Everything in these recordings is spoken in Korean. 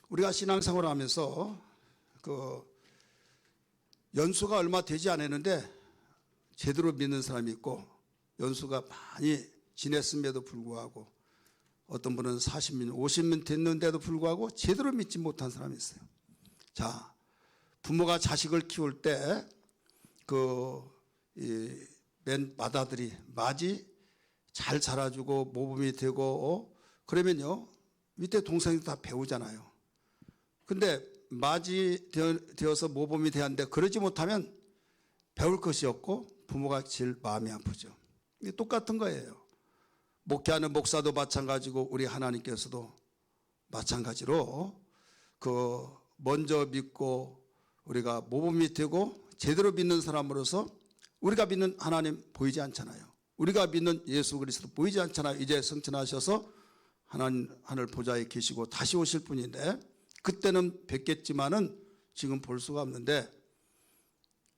우리가 신앙생활을 하면서 연수가 얼마 되지 않았는데 제대로 믿는 사람이 있고, 연수가 많이 지냈음에도 불구하고 어떤 분은 40년, 50년 됐는데도 불구하고 제대로 믿지 못한 사람이 있어요. 자, 부모가 자식을 키울 때 맨 맏아들이 맞이 잘 자라주고 모범이 되고 그러면요 밑에 동생이 다 배우잖아요. 근데 맞이 되어서 모범이 되었는데 그러지 못하면 배울 것이 없고 부모가 제일 마음이 아프죠. 이게 똑같은 거예요. 목회하는 목사도 마찬가지고 우리 하나님께서도 마찬가지로 먼저 믿고 우리가 모범이 되고 제대로 믿는 사람으로서 우리가 믿는 하나님 보이지 않잖아요. 우리가 믿는 예수 그리스도 보이지 않잖아요. 이제 승천하셔서 하늘 보좌에 계시고 다시 오실 분인데 그때는 뵙겠지만은 지금 볼 수가 없는데,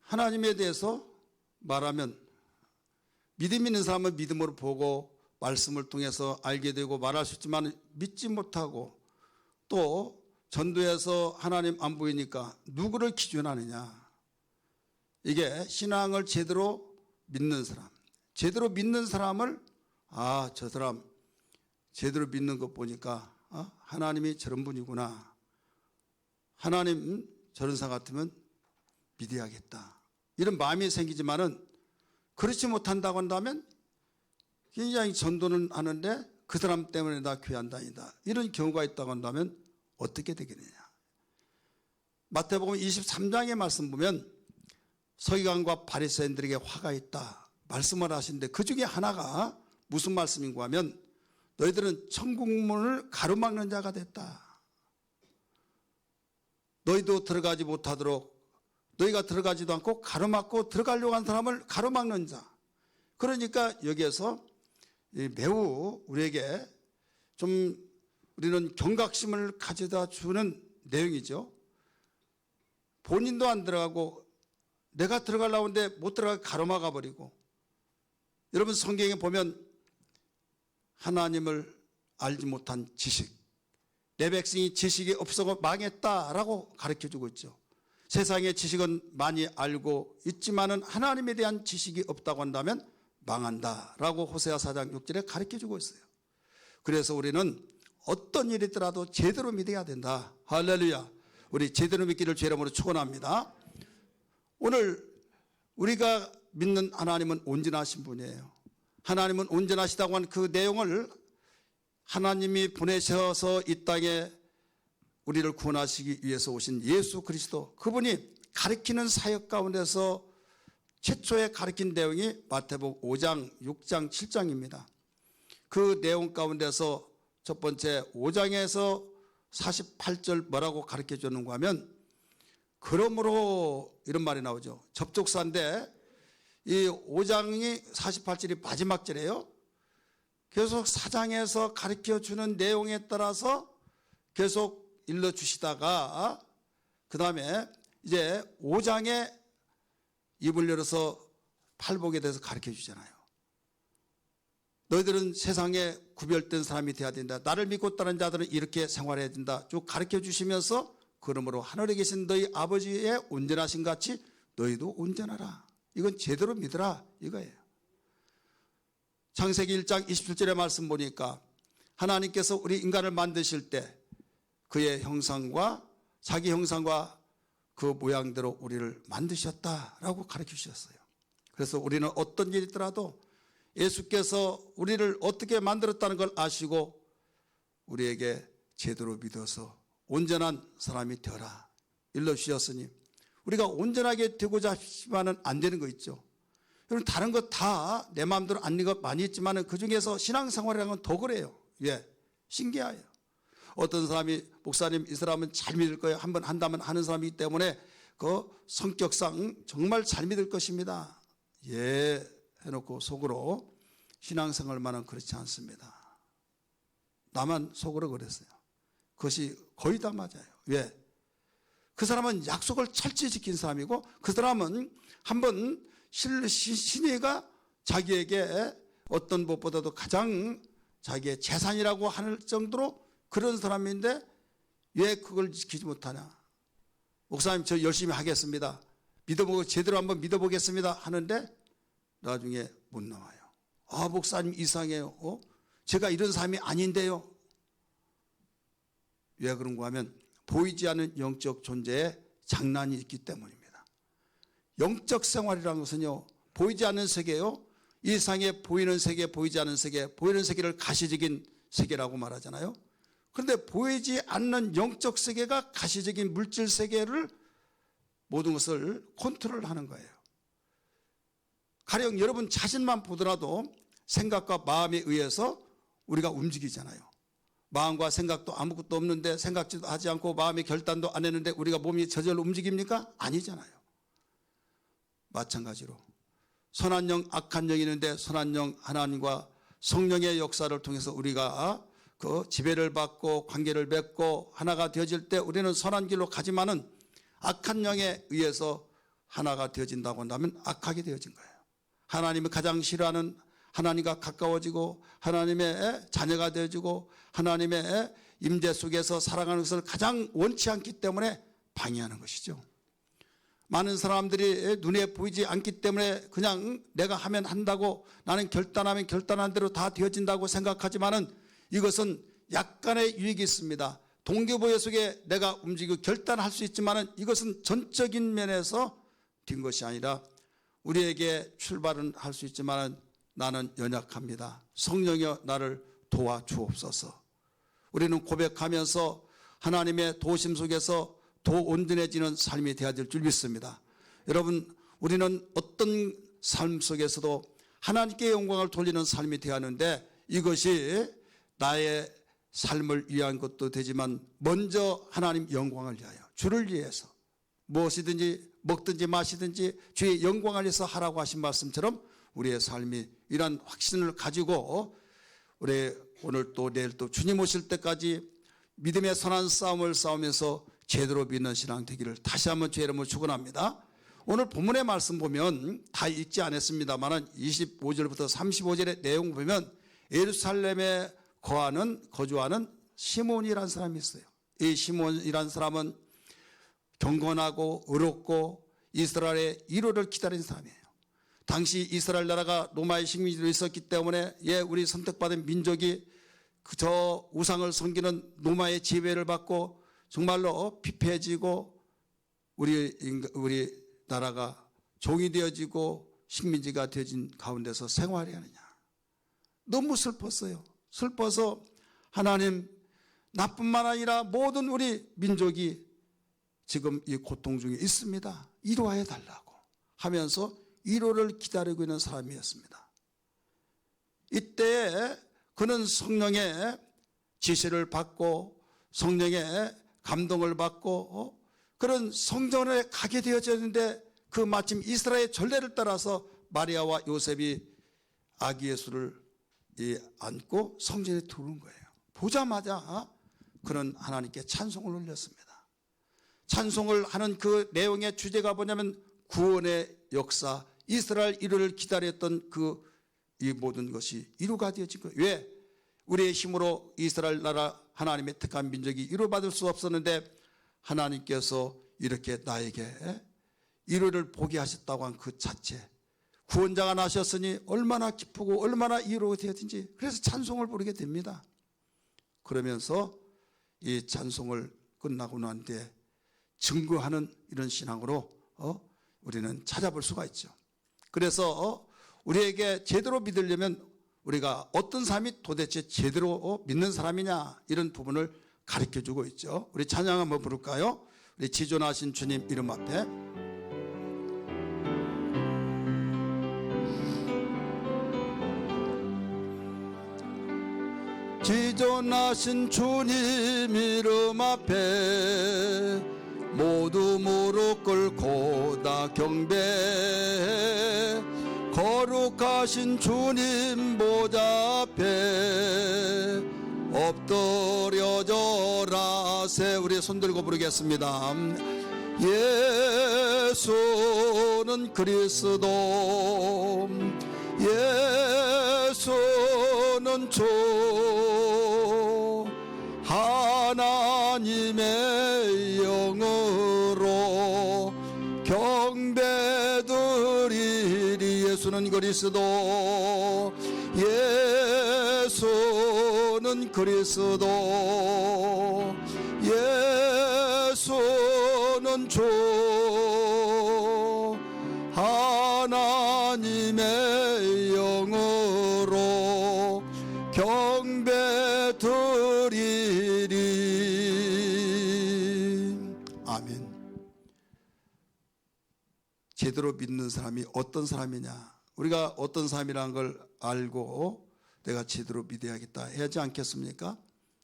하나님에 대해서 말하면 믿음 있는 사람은 믿음으로 보고 말씀을 통해서 알게 되고 말할 수 있지만 믿지 못하고 또 전도해서 하나님 안 보이니까 누구를 기준하느냐. 이게 신앙을 제대로 믿는 사람, 제대로 믿는 사람을 저 사람 제대로 믿는 것 보니까 하나님이 저런 분이구나, 하나님 저런 사 같으면 믿어야겠다, 이런 마음이 생기지만은 그렇지 못한다고 한다면 굉장히 전도는 하는데 그 사람 때문에 나 교회 안 다닌다, 이런 경우가 있다고 한다면 어떻게 되겠느냐. 마태복음 23장의 말씀 보면 서기관과 바리새인들에게 화가 있다 말씀을 하시는데 그 중에 하나가 무슨 말씀인가 하면 너희들은 천국문을 가로막는 자가 됐다. 너희도 들어가지 못하도록 너희가 들어가지도 않고 가로막고 들어가려고 한 사람을 가로막는 자. 그러니까 여기에서 매우 우리에게 좀 우리는 경각심을 가져다 주는 내용이죠. 본인도 안 들어가고 내가 들어가려고 하는데 못 들어가게 가로막아 버리고. 여러분 성경에 보면 하나님을 알지 못한 지식, 내 백성이 지식이 없어서 망했다라고 가르쳐주고 있죠. 세상의 지식은 많이 알고 있지만은 하나님에 대한 지식이 없다고 한다면 망한다라고 호세아 4장 6절에 가르쳐주고 있어요. 그래서 우리는 어떤 일이 있더라도 제대로 믿어야 된다. 할렐루야. 우리 제대로 믿기를 주의 이름으로 축원합니다. 오늘 우리가 믿는 하나님은 온전하신 분이에요. 하나님은 온전하시다고 한 그 내용을 하나님이 보내셔서 이 땅에 우리를 구원하시기 위해서 오신 예수 그리스도, 그분이 가르치는 사역 가운데서 최초에 가르친 내용이 마태복음 5장, 6장, 7장입니다. 그 내용 가운데서 첫 번째 5장에서 48절 뭐라고 가르쳐 주는가 하면, 그러므로 이런 말이 나오죠. 접촉사인데 이 5장이 48절이 마지막 절이에요. 계속 4장에서 가르쳐 주는 내용에 따라서 계속 일러주시다가 그 다음에 이제 5장에 입을 열어서 팔복에 대해서 가르쳐 주잖아요. 너희들은 세상에 구별된 사람이 되어야 된다. 나를 믿고 따르는 자들은 이렇게 생활해야 된다. 쭉 가르쳐 주시면서 그러므로 하늘에 계신 너희 아버지의 온전하신 같이 너희도 온전하라. 이건 제대로 믿으라 이거예요. 창세기 1장 27절의 말씀 보니까 하나님께서 우리 인간을 만드실 때 그의 형상과 자기 형상과 그 모양대로 우리를 만드셨다라고 가르쳐 주셨어요. 그래서 우리는 어떤 일이 있더라도 예수께서 우리를 어떻게 만들었다는 걸 아시고 우리에게 제대로 믿어서 온전한 사람이 되어라 일러주셨으니 우리가 온전하게 되고자 하지만은 안 되는 거 있죠. 여러분 다른 것 다 내 마음대로 안 되는 것 많이 있지만은 그 중에서 신앙생활이라는 건 더 그래요. 왜? 신기해요. 어떤 사람이 목사님 이 사람은 잘 믿을 거예요. 한번 한다면 하는 사람이기 때문에 그 성격상 정말 잘 믿을 것입니다. 예 해놓고 속으로 신앙생활만은 그렇지 않습니다. 나만 속으로 그랬어요. 그것이 거의 다 맞아요. 왜? 그 사람은 약속을 철저히 지킨 사람이고 그 사람은 한번 신의가 자기에게 어떤 무엇보다도 가장 자기의 재산이라고 할 정도로 그런 사람인데 왜 그걸 지키지 못하냐? 목사님 저 열심히 하겠습니다. 믿어보고 제대로 한번 믿어보겠습니다 하는데 나중에 못 나와요. 아, 목사님 이상해요. 제가 이런 사람이 아닌데요. 왜 그런가 하면 보이지 않는 영적 존재에 장난이 있기 때문입니다. 영적 생활이라는 것은요, 보이지 않는 세계요, 이 세상에 보이는 세계, 보이지 않는 세계, 보이는 세계를 가시적인 세계라고 말하잖아요. 그런데 보이지 않는 영적 세계가 가시적인 물질 세계를 모든 것을 컨트롤하는 거예요. 가령 여러분 자신만 보더라도 생각과 마음에 의해서 우리가 움직이잖아요. 마음과 생각도 아무것도 없는데, 생각지도 하지 않고 마음의 결단도 안 했는데 우리가 몸이 저절로 움직입니까? 아니잖아요. 마찬가지로 선한 영, 악한 영이 있는데 선한 영 하나님과 성령의 역사를 통해서 우리가 그 지배를 받고 관계를 맺고 하나가 되어질 때 우리는 선한 길로 가지만은 악한 영에 의해서 하나가 되어진다고 한다면 악하게 되어진 거예요. 하나님이 가장 싫어하는, 하나님과 가까워지고 하나님의 자녀가 되어지고 하나님의 임재 속에서 살아가는 것을 가장 원치 않기 때문에 방해하는 것이죠. 많은 사람들이 눈에 보이지 않기 때문에 그냥 내가 하면 한다고, 나는 결단하면 결단한 대로 다 되어진다고 생각하지만은 이것은 약간의 유익이 있습니다. 동기부여 속에 내가 움직이고 결단할 수 있지만은 이것은 전적인 면에서 된 것이 아니라 우리에게 출발은 할 수 있지만은 나는 연약합니다. 성령여 나를 도와주옵소서. 우리는 고백하면서 하나님의 도심 속에서 더 온전해지는 삶이 되어야 될 줄 믿습니다. 여러분, 우리는 어떤 삶 속에서도 하나님께 영광을 돌리는 삶이 되어야 하는데 이것이 나의 삶을 위한 것도 되지만 먼저 하나님 영광을 위하여, 주를 위해서 무엇이든지 먹든지 마시든지 주의 영광을 위해서 하라고 하신 말씀처럼 우리의 삶이 이러한 확신을 가지고 우리 오늘 또 내일 또 주님 오실 때까지 믿음의 선한 싸움을 싸우면서 제대로 믿는 신앙 되기를 다시 한번 주의 이름으로 축원합니다. 오늘 본문의 말씀 보면 다 읽지 않았습니다만 25절부터 35절의 내용 보면 예루살렘에 거주하는 시몬이라는 사람이 있어요. 이 시몬이라는 사람은 경건하고 의롭고 이스라엘의 위로를 기다리는 사람이에요. 당시 이스라엘 나라가 로마의 식민지로 있었기 때문에 우리 선택받은 민족이 저 우상을 섬기는 로마의 지배를 받고 정말로 피폐해지고 우리 나라가 종이 되어지고 식민지가 되어진 가운데서 생활해야 하느냐. 너무 슬펐어요. 슬퍼서 하나님, 나뿐만 아니라 모든 우리 민족이 지금 이 고통 중에 있습니다. 위로해 달라고 하면서 위로를 기다리고 있는 사람이었습니다. 이때 그는 성령의 지시를 받고 성령의 감동을 받고 그런 성전에 가게 되어졌는데 그 마침 이스라엘 전례를 따라서 마리아와 요셉이 아기 예수를 안고 성전에 들어온 거예요. 보자마자 그는 하나님께 찬송을 올렸습니다. 찬송을 하는 그 내용의 주제가 뭐냐면 구원의 역사, 이스라엘 이루를 기다렸던 이 모든 것이 이루가 되어진 거예요. 왜? 우리의 힘으로 이스라엘 나라 하나님의 택한 민족이 이루받을 수 없었는데 하나님께서 이렇게 나에게 이루를 보게 하셨다고 한 그 자체, 구원자가 나셨으니 얼마나 기쁘고 얼마나 이루가 되었든지, 그래서 찬송을 부르게 됩니다. 그러면서 이 찬송을 끝나고 난 뒤에 증거하는 이런 신앙으로 우리는 찾아볼 수가 있죠. 그래서 우리에게 제대로 믿으려면 우리가 어떤 사람이 도대체 제대로 믿는 사람이냐, 이런 부분을 가르쳐주고 있죠. 우리 찬양 한번 부를까요? 우리 지존하신 주님 이름 앞에 지존하신 주님 이름 앞에 모두 무릎 꿇고 다 경배, 거룩하신 주님 보좌 앞에 엎드려져라. 세 우리 손 들고 부르겠습니다. 예수는 그리스도, 예수는 주, 하나님의 영으로 경배드리리. 예수는 그리스도, 예수는 그리스도, 예수는 주. 하나님의 영으로 경배드리리. 아멘. 제대로 믿는 사람이 어떤 사람이냐, 우리가 어떤 사람이라는 걸 알고 내가 제대로 믿어야겠다 해야지 않겠습니까?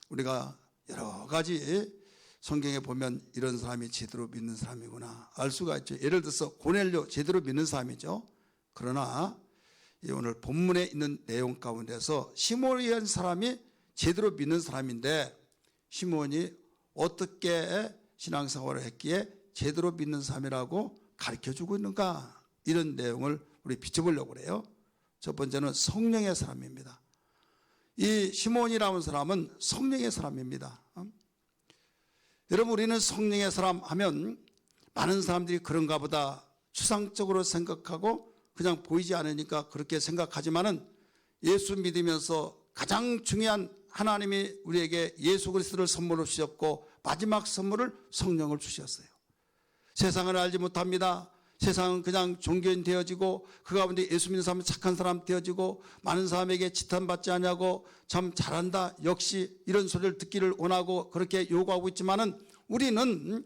우리가 여러 가지 성경에 보면 이런 사람이 제대로 믿는 사람이구나 알 수가 있죠. 예를 들어서 고넬료 제대로 믿는 사람이죠. 그러나 오늘 본문에 있는 내용 가운데서 시몬이라는 사람이 제대로 믿는 사람인데, 시몬이 어떻게 신앙생활을 했기에 제대로 믿는 사람이라고 가르쳐주고 있는가, 이런 내용을 우리 비춰보려고 그래요. 첫 번째는 성령의 사람입니다. 이 시몬이라는 사람은 성령의 사람입니다. 여러분, 우리는 성령의 사람 하면 많은 사람들이 그런가 보다 추상적으로 생각하고 그냥 보이지 않으니까 그렇게 생각하지만은, 예수 믿으면서 가장 중요한 하나님이 우리에게 예수 그리스도를 선물로 주셨고 마지막 선물을 성령을 주셨어요. 세상을 알지 못합니다. 세상은 그냥 종교인 되어지고 그 가운데 예수 믿는 사람은 착한 사람 되어지고 많은 사람에게 지탄받지 않냐고 참 잘한다 역시 이런 소리를 듣기를 원하고 그렇게 요구하고 있지만은, 우리는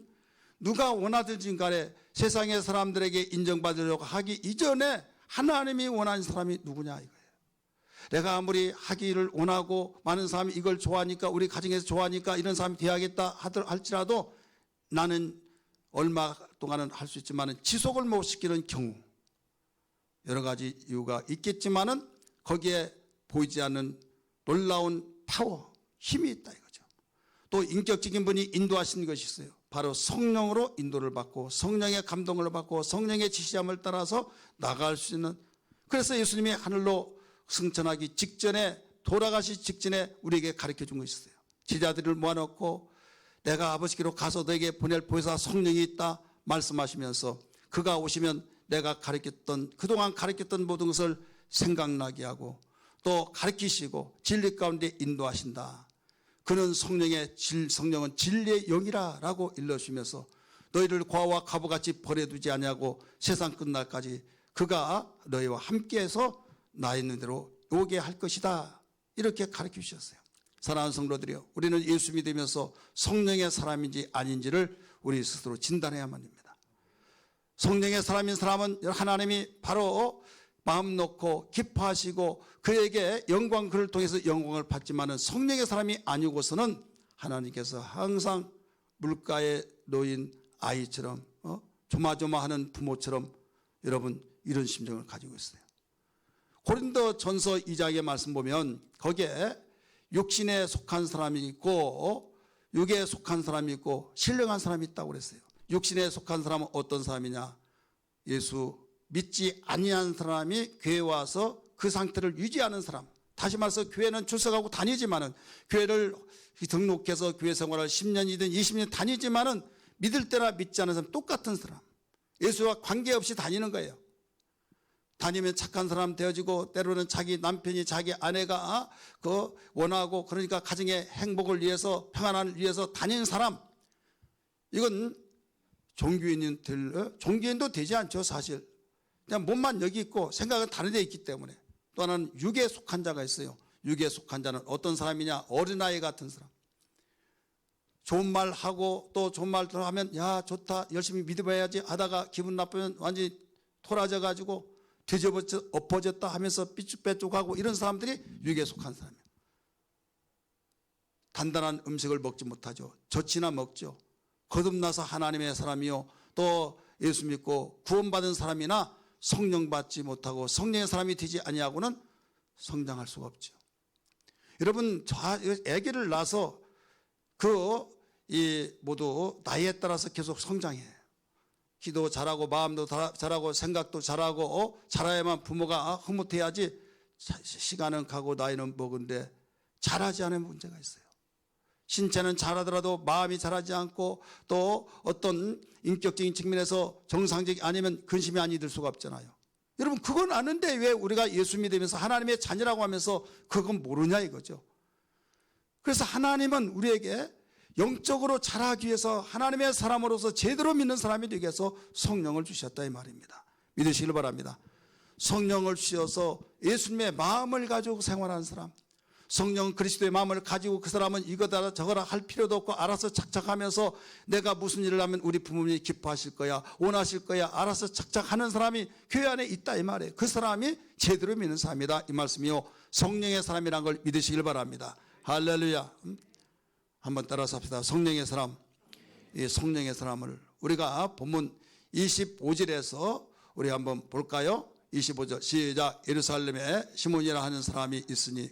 누가 원하든지 간에 세상의 사람들에게 인정받으려고 하기 이전에 하나님이 원하는 사람이 누구냐 이거예요. 내가 아무리 하기를 원하고 많은 사람이 이걸 좋아하니까, 우리 가정에서 좋아하니까 이런 사람이 되어야겠다 할지라도 나는 얼마 동안은 할 수 있지만 지속을 못 시키는 경우, 여러 가지 이유가 있겠지만은 거기에 보이지 않는 놀라운 파워, 힘이 있다 이거죠. 또 인격적인 분이 인도하신 것이 있어요. 바로 성령으로 인도를 받고 성령의 감동을 받고 성령의 지시함을 따라서 나갈 수 있는, 그래서 예수님이 하늘로 승천하기 직전에, 돌아가시 직전에 우리에게 가르쳐 준 것이 있어요. 제자들을 모아놓고 내가 아버지께로 가서 너에게 보낼 보혜사 성령이 있다 말씀하시면서, 그가 오시면 내가 가르쳤던, 그동안 가르쳤던 모든 것을 생각나게 하고 또 가르치시고 진리 가운데 인도하신다. 그는 성령은 진리의 영이라 라고 일러주시면서, 너희를 과와 가부같이 버려두지 아니하고 세상 끝날까지 그가 너희와 함께해서 나 있는 대로 오게 할 것이다, 이렇게 가르쳐 주셨어요. 사랑하는 성도들이요, 우리는 예수 믿으면서 성령의 사람인지 아닌지를 우리 스스로 진단해야만 합니다. 성령의 사람인 사람은 하나님이 바로 마음 놓고 기뻐하시고 그에게 영광, 그를 통해서 영광을 받지만은, 성령의 사람이 아니고서는 하나님께서 항상 물가에 놓인 아이처럼 조마조마하는 부모처럼 여러분 이런 심정을 가지고 있어요. 고린도전서 2장의 말씀 보면 거기에 육신에 속한 사람이 있고 육에 속한 사람이 있고 신령한 사람이 있다고 그랬어요. 육신에 속한 사람은 어떤 사람이냐? 예수 믿지 아니한 사람이 교회에 와서 그 상태를 유지하는 사람. 다시 말해서 교회는 출석하고 다니지만은, 교회를 등록해서 교회 생활을 10년이든 20년 다니지만은 믿을 때나 믿지 않은 사람 똑같은 사람. 예수와 관계없이 다니는 거예요. 다니면 착한 사람 되어지고, 때로는 자기 남편이, 자기 아내가 원하고, 그러니까 가정의 행복을 위해서, 평안을 위해서 다니는 사람. 이건 종교인도 되지 않죠. 사실 그냥 몸만 여기 있고 생각은 다른 데 있기 때문에. 또 하나는 육에 속한 자가 있어요. 육에 속한 자는 어떤 사람이냐? 어린아이 같은 사람. 좋은 말 하고 또 좋은 말 하면 야 좋다 열심히 믿어봐야지 하다가 기분 나쁘면 완전히 토라져 가지고 뒤집어져 엎어졌다 하면서 삐쭉빼쭉하고, 이런 사람들이 육에 속한 사람이에요. 단단한 음식을 먹지 못하죠. 젖이나 먹죠. 거듭나서 하나님의 사람이요, 또 예수 믿고 구원받은 사람이나 성령 받지 못하고 성령의 사람이 되지 아니하고는 성장할 수가 없죠. 여러분, 아기를 낳아서 모두 나이에 따라서 계속 성장해요. 기도 잘하고 마음도 잘하고 생각도 잘하고 잘해야만 부모가 흐뭇해야지. 시간은 가고 나이는 먹은데 잘하지 않으면 문제가 있어요. 신체는 잘하더라도 마음이 잘하지 않고 또 어떤 인격적인 측면에서 정상적이 아니면 근심이 아니 들 수가 없잖아요. 여러분 그건 아는데 왜 우리가 예수 믿으면서 하나님의 자녀라고 하면서 그건 모르냐 이거죠. 그래서 하나님은 우리에게 영적으로 자라기 위해서 하나님의 사람으로서 제대로 믿는 사람이 되기 위해서 성령을 주셨다 이 말입니다. 믿으시길 바랍니다. 성령을 주셔서 예수님의 마음을 가지고 생활하는 사람, 성령 그리스도의 마음을 가지고 그 사람은 이거다 저거라 할 필요도 없고 알아서 착착하면서 내가 무슨 일을 하면 우리 부모님이 기뻐하실 거야, 원하실 거야, 알아서 착착하는 사람이 교회 안에 있다 이 말이에요. 그 사람이 제대로 믿는 사람이다 이 말씀이요. 성령의 사람이란 걸 믿으시길 바랍니다. 할렐루야. 한번 따라서 합시다. 성령의 사람. 이 성령의 사람을 우리가 본문 25절에서 우리 한번 볼까요? 25절 시작. 예루살렘에 시몬이라 하는 사람이 있으니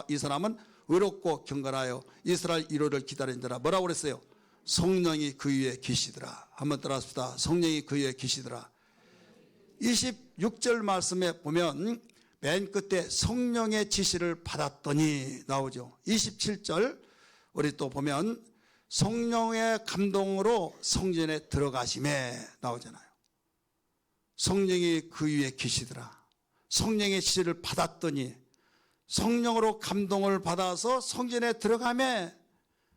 이 사람은 의롭고 경건하여 이스라엘 1호를 기다린 자라. 뭐라고 그랬어요? 성령이 그 위에 계시더라. 한번 따라합시다. 성령이 그 위에 계시더라. 26절 말씀에 보면 맨 끝에 성령의 지시를 받았더니 나오죠. 27절 우리 또 보면 성령의 감동으로 성전에 들어가심에 나오잖아요. 성령이 그 위에 계시더라. 성령의 지시를 받았더니 성령으로 감동을 받아서 성전에 들어가매.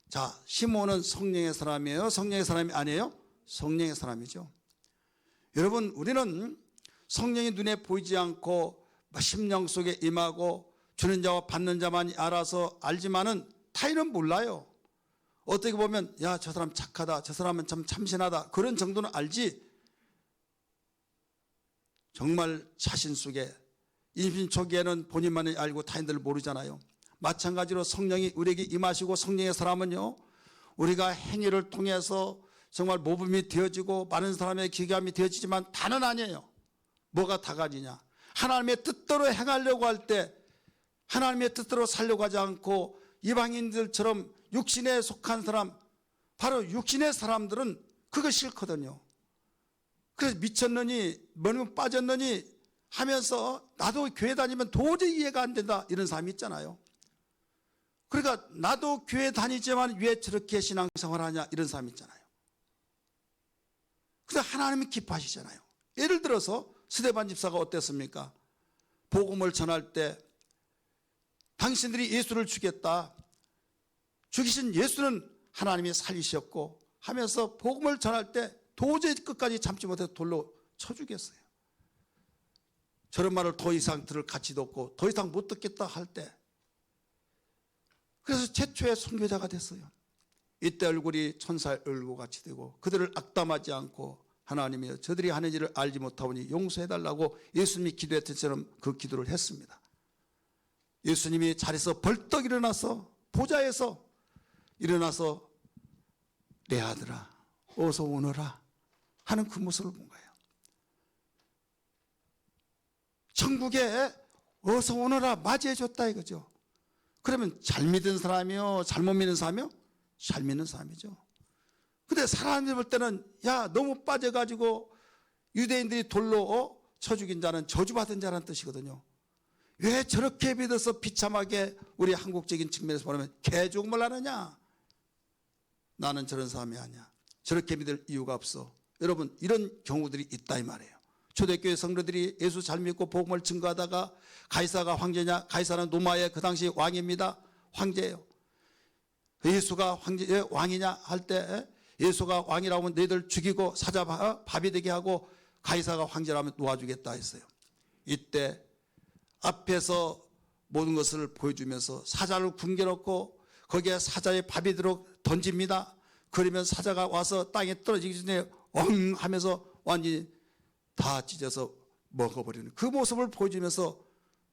자, 시몬은 성령의 사람이에요? 성령의 사람이 아니에요? 성령의 사람이죠. 여러분 우리는 성령이 눈에 보이지 않고 심령 속에 임하고 주는 자와 받는 자만이 알아서 알지만은 타인은 몰라요. 어떻게 보면 야, 저 사람 착하다, 저 사람은 참 참신하다 그런 정도는 알지, 정말 자신 속에 임신 초기에는 본인만이 알고 타인들을 모르잖아요. 마찬가지로 성령이 우리에게 임하시고 성령의 사람은요, 우리가 행위를 통해서 정말 모범이 되어지고 많은 사람의 기감이 되어지지만 다는 아니에요. 뭐가 다가지냐? 하나님의 뜻대로 행하려고 할 때 하나님의 뜻대로 살려고 하지 않고 이방인들처럼 육신에 속한 사람, 바로 육신의 사람들은 그거 싫거든요. 그래서 미쳤느니 뭐는 빠졌느니 하면서 나도 교회 다니면 도저히 이해가 안 된다 이런 사람이 있잖아요. 그러니까 나도 교회 다니지만 왜 저렇게 신앙생활 하냐 이런 사람이 있잖아요. 그래서 하나님이 기뻐하시잖아요. 예를 들어서 스데반 집사가 어땠습니까? 복음을 전할 때 당신들이 예수를 죽였다, 죽이신 예수는 하나님이 살리셨고 하면서 복음을 전할 때 도저히 끝까지 참지 못해서 돌로 쳐 죽였어요. 저런 말을 더 이상 들을 가치도 없고 더 이상 못 듣겠다 할 때, 그래서 최초의 선교자가 됐어요. 이때 얼굴이 천사의 얼굴같이 되고 그들을 악담하지 않고 하나님이여 저들이 하는 일을 알지 못하오니 용서해달라고 예수님이 기도했던 것처럼 그 기도를 했습니다. 예수님이 자리에서 벌떡 일어나서 보좌에서 일어나서 내 아들아 어서 오너라 하는 그 모습을 본 거예요. 천국에 어서 오너라 맞이해 줬다 이거죠. 그러면 잘 믿은 사람이요, 잘못 믿는 사람이요? 잘 믿는 사람이죠. 근데 사람들이 볼 때는 야 너무 빠져가지고 유대인들이 돌로 쳐 죽인 자는 저주받은 자라는 뜻이거든요. 왜 저렇게 믿어서 비참하게 우리 한국적인 측면에서 보면 개죽음을 하느냐? 나는 저런 사람이 아니야. 저렇게 믿을 이유가 없어. 여러분 이런 경우들이 있다 이 말이에요. 초대교회 성도들이 예수 잘 믿고 복음을 증거하다가 가이사가 황제냐? 가이사는 로마의 그 당시 왕입니다. 황제예요. 예수가 왕이냐 할 때 예수가 왕이라고 하면 너희들 죽이고 사자 밥이 되게 하고 가이사가 황제라면 놓아주겠다 했어요. 이때 앞에서 모든 것을 보여주면서 사자를 굶겨놓고 거기에 사자의 밥이 들어 던집니다. 그러면 사자가 와서 땅에 떨어지기 전에 엉 하면서 완전히 다 찢어서 먹어버리는 그 모습을 보여주면서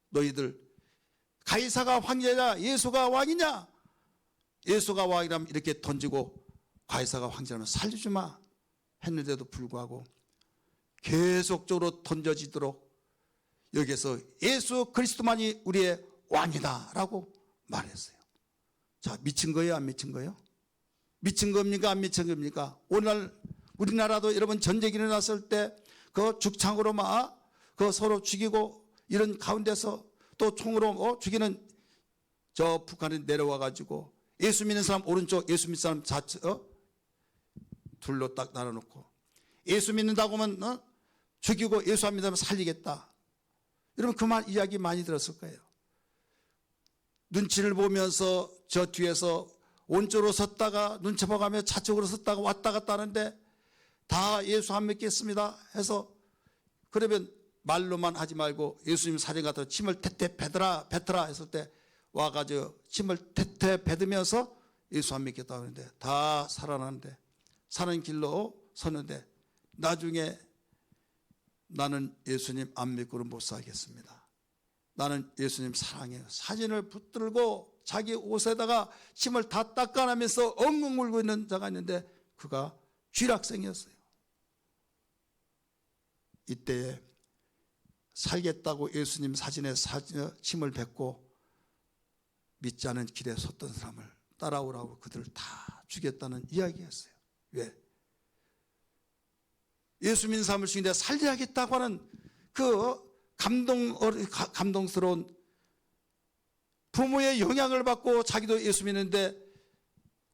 너희들 가이사가 황제냐 예수가 왕이냐? 예수가 왕이라면 이렇게 던지고 가이사가 황제라면 살려주지 마 했는데도 불구하고 계속적으로 던져지도록 여기에서 예수 그리스도만이 우리의 왕이다 라고 말했어요. 자, 미친 거예요 안 미친 거예요? 미친 겁니까 안 미친 겁니까? 오늘날 우리나라도 여러분 전쟁이 일어났을 때 그 죽창으로 막 그 서로 죽이고 이런 가운데서 또 총으로 죽이는 저 북한에 내려와 가지고 예수 믿는 사람 오른쪽, 예수 믿는 사람 좌측, 둘로 딱 나눠놓고 예수 믿는다고 하면 죽이고 예수 안 믿으면 살리겠다. 여러분 그 말 이야기 많이 들었을 거예요. 눈치를 보면서 저 뒤에서 오른쪽으로 섰다가 눈치 봐가며 좌측으로 섰다가 왔다 갔다 하는데 다 예수 안 믿겠습니다 해서 그러면 말로만 하지 말고 예수님 사진 같은 침을 태태 뱉어라 했을 때 와가지고 침을 태태 뱉으면서 예수 안 믿겠다고 하는데 다 살아나는데 사는 길로 서는데 나중에 나는 예수님 안 믿고는 못 살겠습니다. 나는 예수님 사랑해요. 사진을 붙들고 자기 옷에다가 침을 다 닦아내면서 엉엉 울고 있는 자가 있는데 그가 쥐락생이었어요. 이때에 살겠다고 예수님 사진에 침을 뱉고 믿지 않은 길에 섰던 사람을 따라오라고 그들을 다 죽였다는 이야기였어요. 왜? 예수 믿는 사람을 죽이는데 살려야겠다고 하는 그 감동스러운 부모의 영향을 받고 자기도 예수 믿는데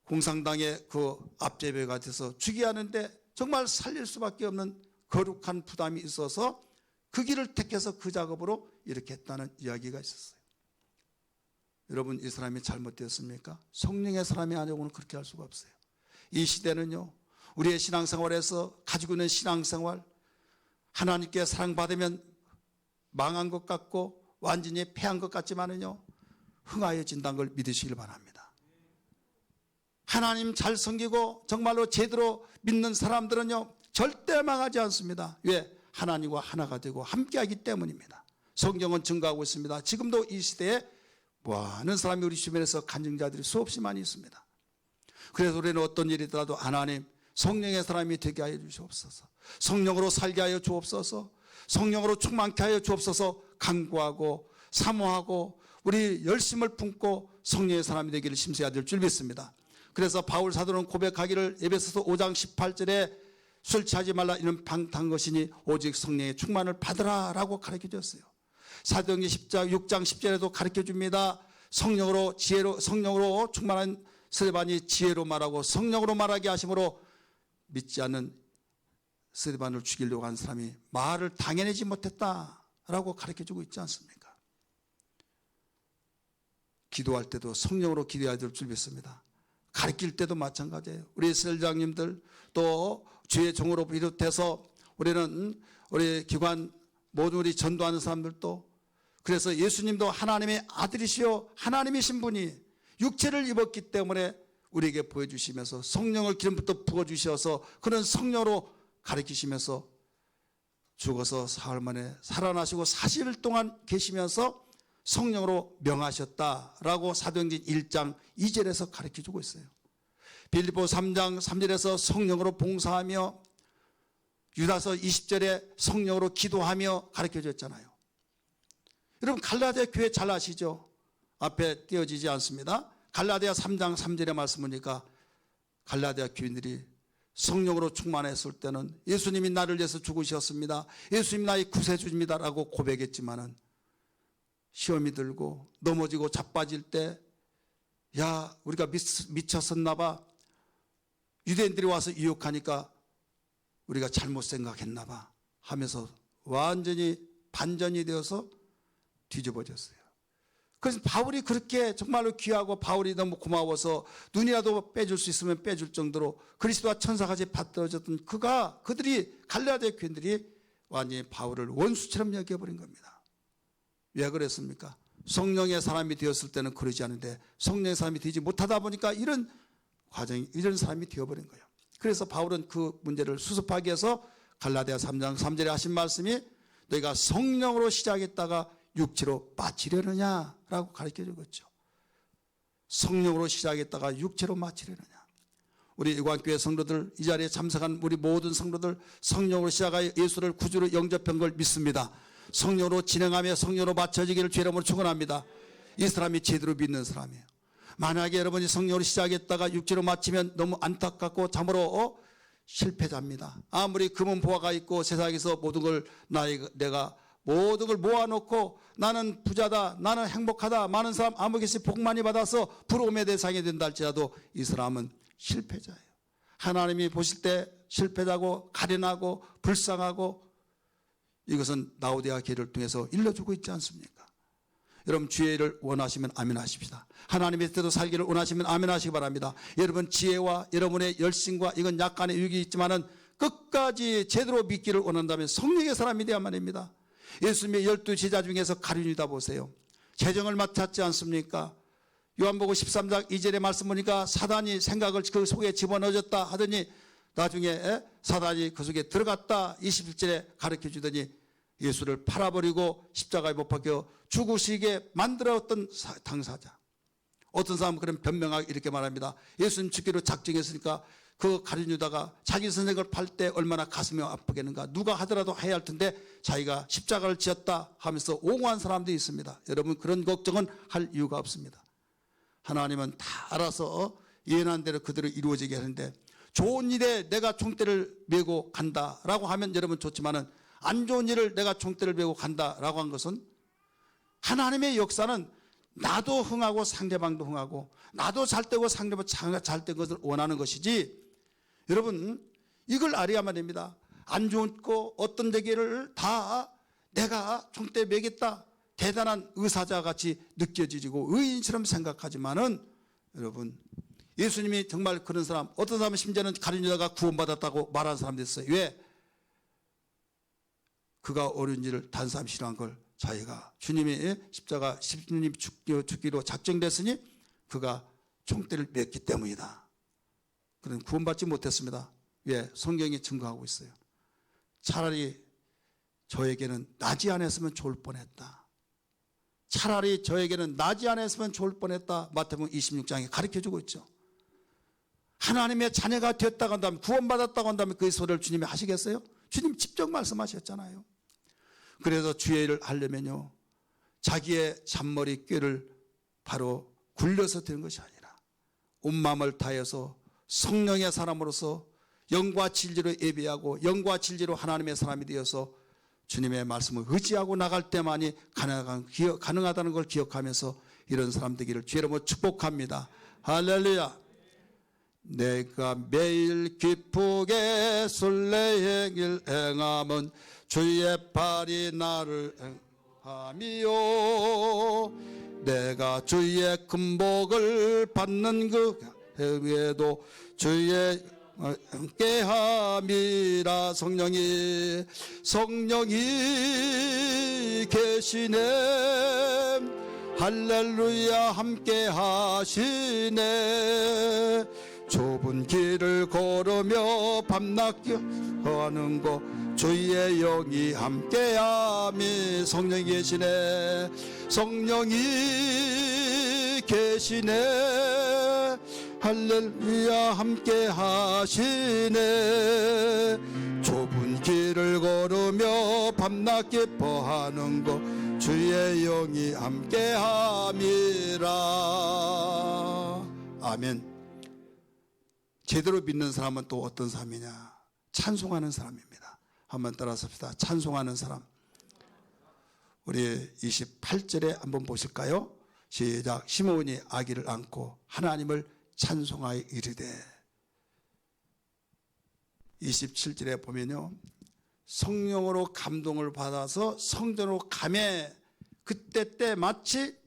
공산당의 그 앞제배가 돼서 죽여야 하는데 정말 살릴 수밖에 없는 거룩한 부담이 있어서 그 길을 택해서 그 작업으로 이렇게 했다는 이야기가 있었어요. 여러분 이 사람이 잘못되었습니까? 성령의 사람이 아니고는 그렇게 할 수가 없어요. 이 시대는요 우리의 신앙생활에서 가지고 있는 신앙생활 하나님께 사랑받으면 망한 것 같고 완전히 패한 것 같지만은요 흥하여진다는 걸 믿으시길 바랍니다. 하나님 잘 섬기고 정말로 제대로 믿는 사람들은요 절대 망하지 않습니다. 왜? 하나님과 하나가 되고 함께하기 때문입니다. 성경은 증거하고 있습니다. 지금도 이 시대에 많은 사람이 우리 주변에서 간증자들이 수없이 많이 있습니다. 그래서 우리는 어떤 일이더라도 하나님 성령의 사람이 되게 하여 주시옵소서. 성령으로 살게 하여 주옵소서. 성령으로 충만케 하여 주옵소서. 간구하고 사모하고 우리 열심을 품고 성령의 사람이 되기를 심세해야 될 줄 믿습니다. 그래서 바울 사도는 고백하기를 에베소서 5장 18절에 술 취하지 말라 이는 방탕한 것이니 오직 성령의 충만을 받으라 라고 가르쳐 줬어요. 사도행전 6장 10절에도 가르쳐 줍니다. 성령으로 충만한 스데반이 지혜로 말하고 성령으로 말하게 하심으로 믿지 않는 스데반을 죽이려고 한 사람이 말을 당해내지 못했다라고 가르쳐주고 있지 않습니까? 기도할 때도 성령으로 기도해야 될 줄 믿습니다. 가르칠 때도 마찬가지예요. 우리 설장님들 또 주의 종으로 비롯해서 우리 기관 모든 우리 전도하는 사람들도 그래서 예수님도 하나님의 아들이시요 하나님이신 분이 육체를 입었기 때문에 우리에게 보여주시면서 성령을 기름부터 부어주셔서 그런 성령으로 가르치시면서 죽어서 사흘 만에 살아나시고 40일 동안 계시면서 성령으로 명하셨다라고 사도행전 1장 2절에서 가르쳐주고 있어요. 빌립보 3장 3절에서 성령으로 봉사하며 유다서 20절에 성령으로 기도하며 가르쳐줬잖아요. 여러분 갈라디아 교회 잘 아시죠? 앞에 띄어지지 않습니다. 갈라디아 3장 3절의 말씀 보니까 갈라디아 교인들이 성령으로 충만했을 때는 예수님이 나를 위해서 죽으셨습니다. 예수님이 나의 구세주입니다라고 고백했지만은 시험이 들고 넘어지고 자빠질 때 야 우리가 미쳤었나 봐. 유대인들이 와서 유혹하니까 우리가 잘못 생각했나 봐 하면서 완전히 반전이 되어서 뒤집어졌어요. 그래서 바울이 그렇게 정말로 귀하고 바울이 너무 고마워서 눈이라도 빼줄 수 있으면 빼줄 정도로 그리스도와 천사같이 받들어졌던 그들이 갈라디아 교인들이 완전히 바울을 원수처럼 여겨버린 겁니다. 왜 그랬습니까? 성령의 사람이 되었을 때는 그러지 않은데 성령의 사람이 되지 못하다 보니까 이런 사람이 되어버린 거예요. 그래서 바울은 그 문제를 수습하기 위해서 갈라디아 3장 3절에 하신 말씀이 너희가 성령으로 시작했다가 육체로 마치려느냐라고 가르쳐 주었죠. 성령으로 시작했다가 육체로 마치려느냐. 우리 의관교회 성도들 이 자리에 참석한 우리 모든 성도들 성령으로 시작하여 예수를 구주로 영접한 걸 믿습니다. 성령으로 진행하며 성령으로 맞춰지기를 주의 이름으로 축원합니다. 이 사람이 제대로 믿는 사람이에요. 만약에 여러분이 성령으로 시작했다가 육체로 마치면 너무 안타깝고 참으로 실패자입니다. 아무리 금은 보화가 있고 세상에서 모든 걸 내가 모든 걸 모아놓고 나는 부자다, 나는 행복하다, 많은 사람 아무개씩 복 많이 받아서 부러움의 대상이 된다 할지라도 이 사람은 실패자예요. 하나님이 보실 때 실패자고 가련하고 불쌍하고 이것은 라오디게아 교회를 통해서 일러주고 있지 않습니까? 여러분 지혜를 원하시면 아멘 하십시다. 하나님의 뜻대로 살기를 원하시면 아멘 하시기 바랍니다. 여러분 지혜와 여러분의 열심과 이건 약간의 유익이 있지만은 끝까지 제대로 믿기를 원한다면 성령의 사람이 되어야 말입니다. 예수님의 12제자 중에서 가룟유다 보세요. 재정을 맡았지 않습니까? 요한복음 13장 2절의 말씀 보니까 사단이 생각을 그 속에 집어넣어줬다 하더니 나중에 사단이 그 속에 들어갔다 21절에 가르쳐 주더니 예수를 팔아버리고 십자가에 못 박혀 죽으시게 만들었던 당사자. 어떤 사람은 그런 변명하게 이렇게 말합니다. 예수님 죽기로 작정했으니까 그 가룟유다가 자기 선생을 팔 때 얼마나 가슴이 아프겠는가. 누가 하더라도 해야 할 텐데 자기가 십자가를 지었다 하면서 옹호한 사람들이 있습니다. 여러분 그런 걱정은 할 이유가 없습니다. 하나님은 다 알아서 예언한 대로 그대로 이루어지게 하는데 좋은 일에 내가 총대를 메고 간다라고 하면 여러분 좋지만은 안 좋은 일을 내가 총대를 메고 간다라고 한 것은 하나님의 역사는 나도 흥하고 상대방도 흥하고 나도 잘되고 상대방 잘된 것을 원하는 것이지. 여러분 이걸 알아야 말입니다. 안 좋은 거 어떤 얘기를 다 내가 총대 매겠다 대단한 의사자 같이 느껴지고 의인처럼 생각하지만은 여러분 예수님이 정말 그런 사람, 어떤 사람은 심지어는 가룟유다가 구원받았다고 말하는 사람도 있어요. 왜? 그가 어려운 일을 다른 사람이 싫어한 걸 자기가 주님이 십자가 십주님 죽기로 작정됐으니 그가 총대를 맸기 때문이다. 그는 구원받지 못했습니다. 왜? 성경이 증거하고 있어요. 차라리 저에게는 나지 않았으면 좋을 뻔했다. 차라리 저에게는 나지 않았으면 좋을 뻔했다. 마태복음 26장에 가르쳐주고 있죠. 하나님의 자녀가 되었다고 한다면 구원받았다고 한다면 그 소리를 주님이 하시겠어요? 주님 직접 말씀하셨잖아요. 그래서 주의 일을 하려면요 자기의 잔머리 꾀를 바로 굴려서 되는 것이 아니라 온 마음을 다해서 성령의 사람으로서 영과 진리로 예배하고 영과 진리로 하나님의 사람이 되어서 주님의 말씀을 의지하고 나갈 때만이 가능하다는 걸 기억하면서 이런 사람 되기를 주의 이름으로 축복합니다. 할렐루야. 내가 매일 기쁘게 순례의 길 행함은 주의 팔이 나를 행함이요. 내가 주의 큰 복을 받는 그 해에도 주의 함께함이라. 성령이 계시네. 할렐루야. 함께하시네. 좁은 길을 걸으며 밤낮 하는 거 주의 영이 함께함이. 성령이 계시네. 성령이 계시네. 할렐루야. 함께하시네. 좁은 길을 걸으며 밤낮 기뻐하는 거 주의 영이 함께함이라. 아멘. 제대로 믿는 사람은 또 어떤 사람이냐? 찬송하는 사람입니다. 한번 따라서 합시다. 찬송하는 사람. 우리 28절에 한번 보실까요? 시작. 시므온이 아기를 안고 하나님을 찬송하여 이르되. 27절에 보면요 성령으로 감동을 받아서 성전으로 가매. 그때 때 마치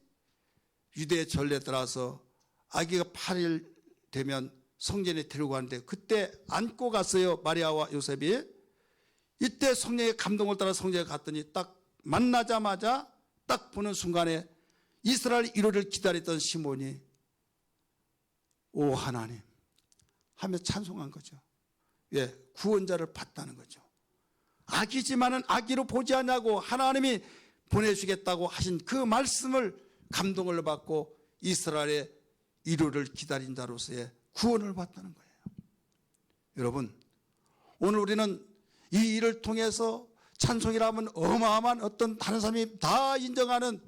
유대 전례에 따라서 아기가 8일 되면 성전에 데리고 가는데 그때 안고 갔어요. 마리아와 요셉이. 이때 성령의 감동을 따라 성전에 갔더니 딱 만나자마자 딱 보는 순간에 이스라엘 1호를 기다렸던 시몬이 오 하나님 하며 찬송한 거죠. 왜? 구원자를 봤다는 거죠. 아기지만은 아기로 보지 않냐고 하나님이 보내주겠다고 하신 그 말씀을 감동을 받고 이스라엘의 1호를 기다린 자로서의 구원을 받다는 거예요. 여러분 오늘 우리는 이 일을 통해서 찬송이라면 어마어마한 어떤 다른 사람이 다 인정하는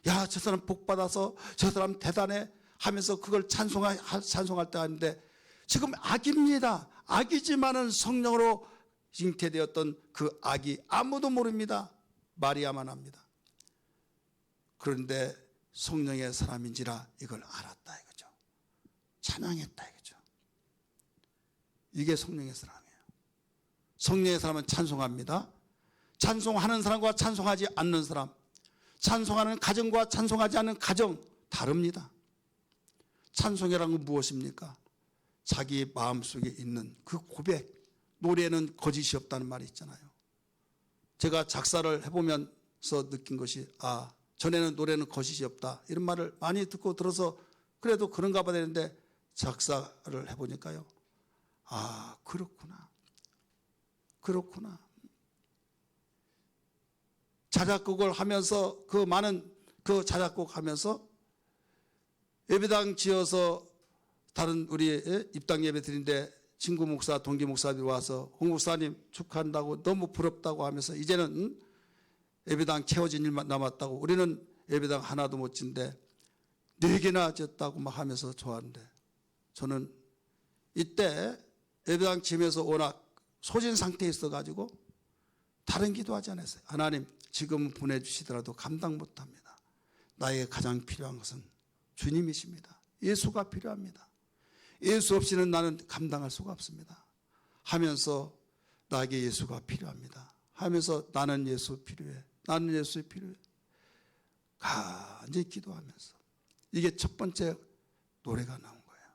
야 저 사람 복 받아서 저 사람 대단해 하면서 그걸 찬송할 때 하는데 지금 아기입니다. 아기지만은 성령으로 잉태되었던 그 아기 아무도 모릅니다. 마리아만 합니다. 그런데 성령의 사람인지라 이걸 알았다 이거죠. 찬양했다 이거죠. 이게 성령의 사람이에요. 성령의 사람은 찬송합니다. 찬송하는 사람과 찬송하지 않는 사람, 찬송하는 가정과 찬송하지 않는 가정 다릅니다. 찬송이라는 건 무엇입니까? 자기 마음속에 있는 그 고백. 노래는 거짓이 없다는 말이 있잖아요. 제가 작사를 해보면서 느낀 것이 전에는 노래는 거짓이 없다 이런 말을 많이 듣고 들어서 그래도 그런가 봐야 되는데 작사를 해보니까요, 그렇구나. 자작곡을 하면서 그 많은 그 자작곡 하면서 예배당 지어서 다른 우리 입당 예배 드린데 친구 목사, 동기 목사들이 와서 홍 목사님 축하한다고 너무 부럽다고 하면서 이제는 예배당 채워진 일만 남았다고, 우리는 예배당 하나도 못 짓는데 4개나 짓다고 막 하면서 좋아하는데, 저는 이때 예배당 지면서 워낙 소진 상태에 있어가지고 다른 기도하지 않았어요. 하나님 지금 보내주시더라도 감당 못합니다. 나에게 가장 필요한 것은 주님이십니다. 예수가 필요합니다. 예수 없이는 나는 감당할 수가 없습니다 하면서 나에게 예수가 필요합니다 하면서 나는 예수 필요해, 나는 예수 필요해 간절히 기도하면서, 이게 첫 번째 노래가 나온 거예요.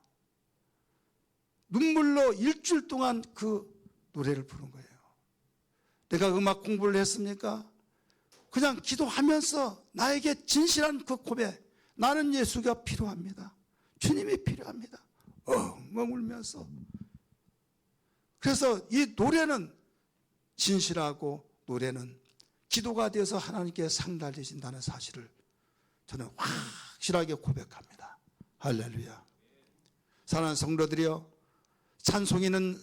눈물로 일주일 동안 그 노래를 부른 거예요. 내가 음악 공부를 했습니까? 그냥 기도하면서 나에게 진실한 그 고백, 나는 예수가 필요합니다, 주님이 필요합니다 엉엉 울면서. 그래서 이 노래는 진실하고 노래는 기도가 되어서 하나님께 상달되신다는 사실을 저는 확실하게 고백합니다. 할렐루야. 사랑하는 성도들이여, 찬송이는